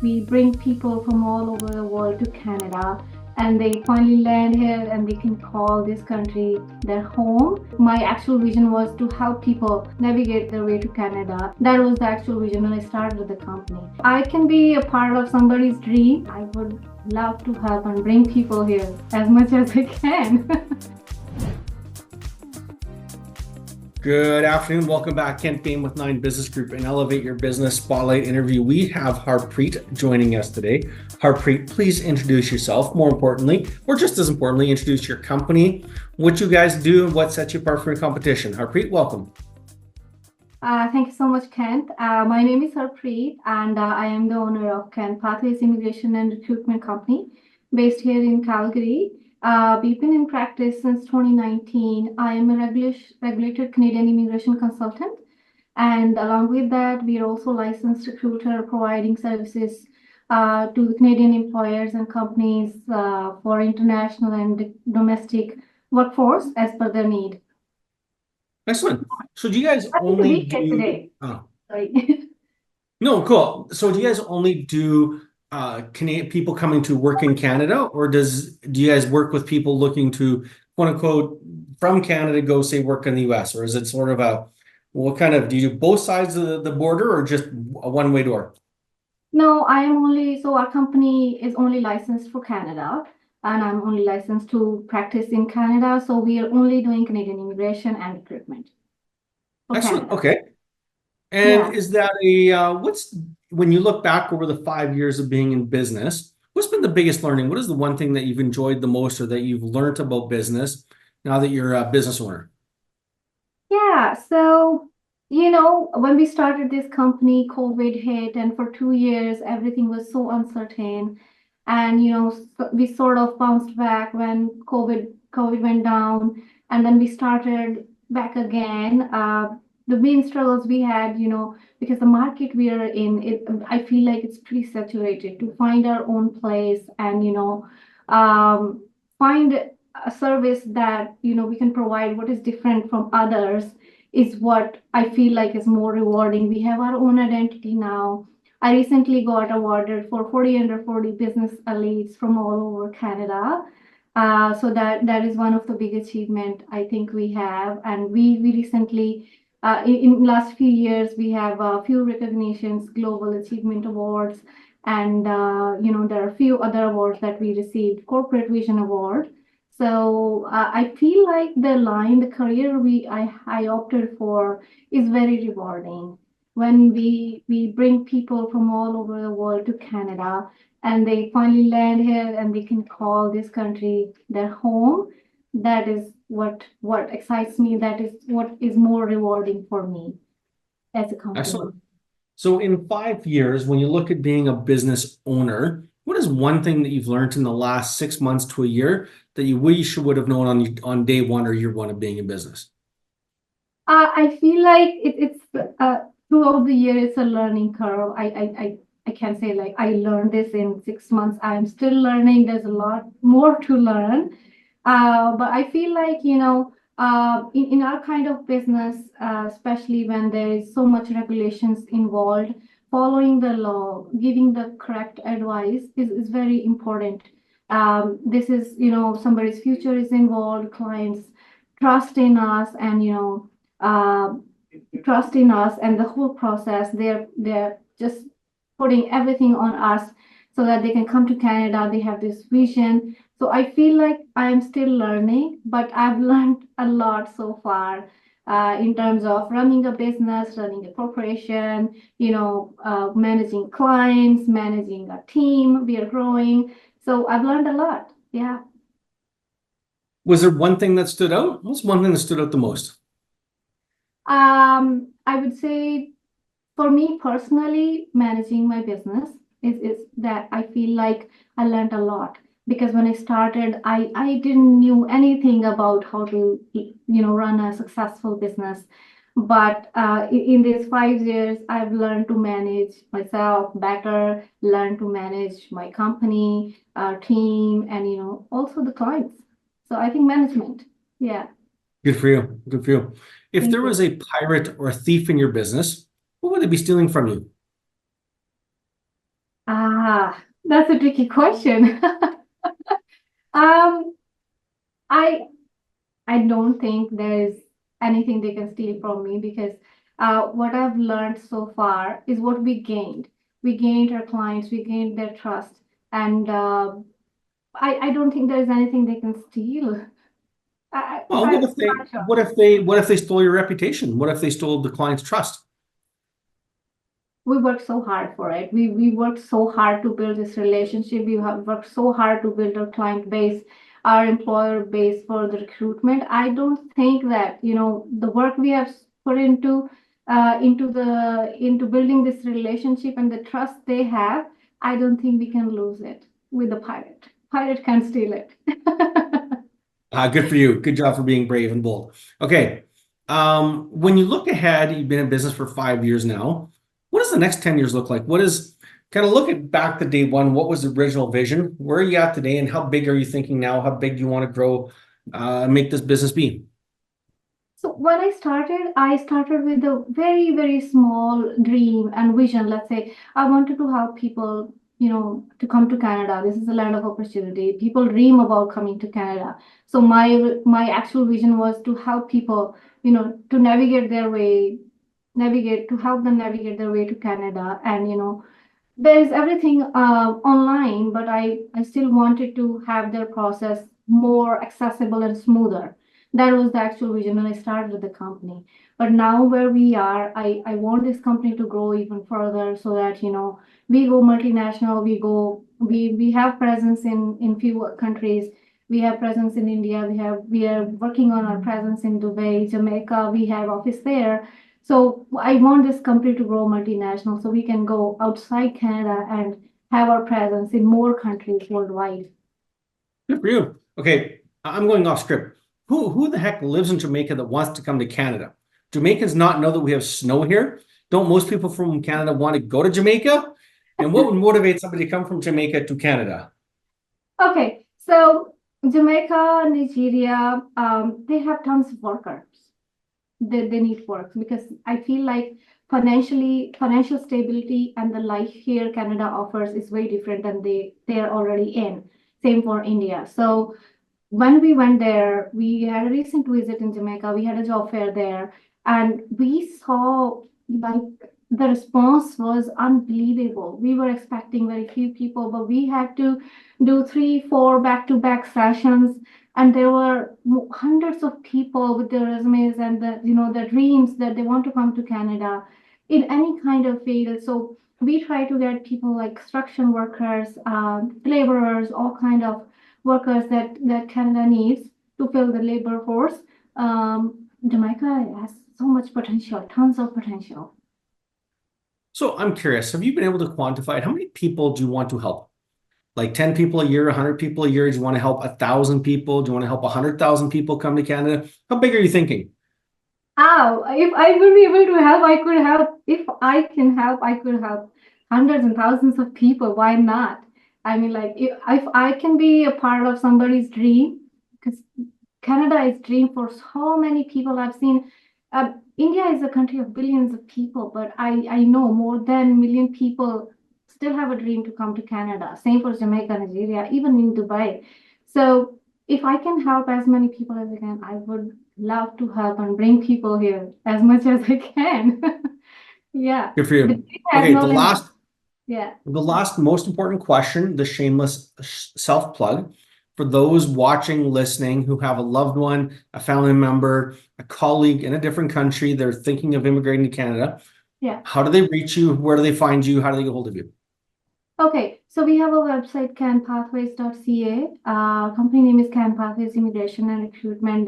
we bring people from all over the world to Canada, and they finally land here and they can call this country their home. My actual vision was to help people navigate their way to Canada. That was the actual vision when I started the company. I can be a part of somebody's dream. I would love to help and bring people here as much as I can. Good afternoon. Welcome back. Kent Bain with Nine Business Group and Elevate Your Business Spotlight interview. We have Harpreet joining us today. Harpreet, please introduce yourself. More importantly, or just as importantly, introduce your company, what you guys do, and what sets you apart from your competition. Harpreet, welcome. Thank you so much, Kent. My name is Harpreet, and I am the owner of Kent Pathways Immigration and Recruitment Company based here in Calgary. We've been in practice since 2019. I am a regulated Canadian immigration consultant. And along with that, we are also licensed recruiter providing services to the Canadian employers and companies for international and domestic workforce as per their need. Excellent. So do you guys only do... today. Oh. Sorry. No, cool. So do you guys only do people coming to work in Canada, or do you guys work with people looking to, quote unquote, from Canada go say work in the US, or is it sort of do you do both sides of the border or just a one-way door? No, our company is only licensed for Canada, and I'm only licensed to practice in Canada. So we are only doing Canadian immigration and recruitment. Excellent. Canada. Okay. And is that when you look back over the 5 years of being in business, what's been the biggest learning? What is the one thing that you've enjoyed the most or that you've learned about business now that you're a business owner? Yeah. So, when we started this company, COVID hit, and for 2 years, everything was so uncertain. And, we sort of bounced back when COVID went down, and then we started back again. The main struggles we had, because the market we are in, I feel like it's pretty saturated. To find our own place and, find a service that, we can provide what is different from others is what I feel like is more rewarding. We have our own identity now. I recently got awarded for 40 under 40 business elites from all over Canada. So that is one of the big achievement I think we have. And we recently, in last few years, we have a few recognitions, global achievement awards, and there are a few other awards that we received, corporate vision award. So I feel like the career I opted for is very rewarding. When we bring people from all over the world to Canada, and they finally land here and they can call this country their home, that is what excites me. That is what is more rewarding for me as a company. Excellent. So in 5 years, when you look at being a business owner, what is one thing that you've learned in the last 6 months to a year that you wish you would have known on day one or year one of being in business? I feel like it's throughout the year, it's a learning curve. I can't say like I learned this in 6 months. I'm still learning. There's a lot more to learn. But I feel like, in our kind of business, especially when there is so much regulations involved, following the law, giving the correct advice is very important. This is, somebody's future is involved, clients trust in us and, trust in us and the whole process. They're just putting everything on us so that they can come to Canada. They have this vision. So I feel like I am still learning, but I've learned a lot so far in terms of running a business, running a corporation, managing clients, managing a team. We are growing. So I've learned a lot. Yeah. Was there one thing that stood out? What's one thing that stood out the most? I would say for me personally, managing my business is that I feel like I learned a lot. Because when I started, I didn't knew anything about how to, run a successful business. But in these 5 years, I've learned to manage myself better, learn to manage my company, our team, and, also the clients. So I think management, yeah. Good for you. Good for you. If there was a pirate or a thief in your business, what would they be stealing from you? That's a tricky question. Um, I I don't think there's anything they can steal from me because what I've learned so far is what we gained. We gained our clients, we gained their trust, and I don't think there's anything they can steal. Well, I'm not sure. what if they stole your reputation? What if they stole the client's trust? We worked so hard for it. We worked so hard to build this relationship. We have worked so hard to build our client base, our employer base for the recruitment. I don't think that, the work we have put into building this relationship and the trust they have, I don't think we can lose it with the pirate. Pirate can't steal it. Good for you. Good job for being brave and bold. Okay. When you look ahead, you've been in business for 5 years now. What does the next 10 years look like? What is kind of look at back to day one? What was the original vision? Where are you at today? And how big are you thinking now? How big do you want to grow, make this business be? So when I started with a very, very small dream and vision. Let's say I wanted to help people, to come to Canada. This is a land of opportunity. People dream about coming to Canada. So my actual vision was to help people, to help them navigate their way to Canada. And, there's everything online, but I still wanted to have their process more accessible and smoother. That was the actual vision when I started the company. But now where we are, I want this company to grow even further so that, we go multinational, we have presence in few countries. We have presence in India. We are working on our presence in Dubai, Jamaica. We have office there. So I want this company to grow multinational so we can go outside Canada and have our presence in more countries worldwide. Good for you. Okay, I'm going off script. Who the heck lives in Jamaica that wants to come to Canada? Jamaicans not know that we have snow here. Don't most people from Canada want to go to Jamaica? And what would motivate somebody to come from Jamaica to Canada? Okay, so Jamaica, Nigeria, they have tons of workers. They need work because I feel like financial stability and the life here Canada offers is way different than they are already in. Same for India. So when we went there, we had a recent visit in Jamaica. We had a job fair there, and we saw like the response was unbelievable. We were expecting very few people, but we had to do 3, 4 back-to-back sessions, and there were hundreds of people with their resumes and the dreams that they want to come to Canada in any kind of field. So we try to get people like construction workers, laborers, all kind of workers that Canada needs to fill the labor force. Jamaica has so much potential, tons of potential. So I'm curious, have you been able to quantify it? How many people do you want to help? Like 10 people a year, 100 people a year? Do you want to help 1,000 people? Do you want to help 100,000 people come to Canada? How big are you thinking? Oh, if I would be able to help, I could help. If I can help, I could help hundreds and thousands of people. Why not? I mean, like if I can be a part of somebody's dream, because Canada is dream for so many people. I've seen India is a country of billions of people, but I know more than a million people still have a dream to come to Canada. Same for Jamaica, Nigeria, even in Dubai. So if I can help as many people as I can, I would love to help and bring people here as much as I can. Yeah. Good for The you. dream has Okay, no the limit. last Yeah. The last most important question, the shameless self-plug. For those watching, listening, who have a loved one, a family member, a colleague in a different country, they're thinking of immigrating to Canada. Yeah. How do they reach you? Where do they find you? How do they get hold of you? Okay, so we have a website, canpathways.ca. Company name is Can Pathways Immigration and Recruitment.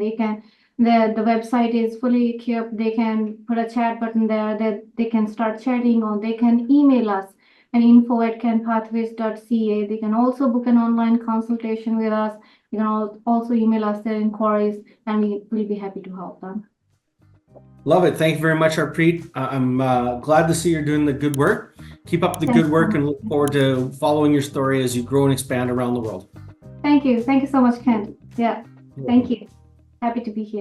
The website is fully equipped. They can put a chat button there that they can start chatting, or they can email us at info@canpathways.ca. They can also book an online consultation with us. You can also email us their inquiries, and we will be happy to help them. Love it. Thank you very much, Harpreet. I'm glad to see you're doing the good work. Keep up the good work and look forward to following your story as you grow and expand around the world. Thank you. Thank you so much, Ken. Yeah, thank you. Happy to be here.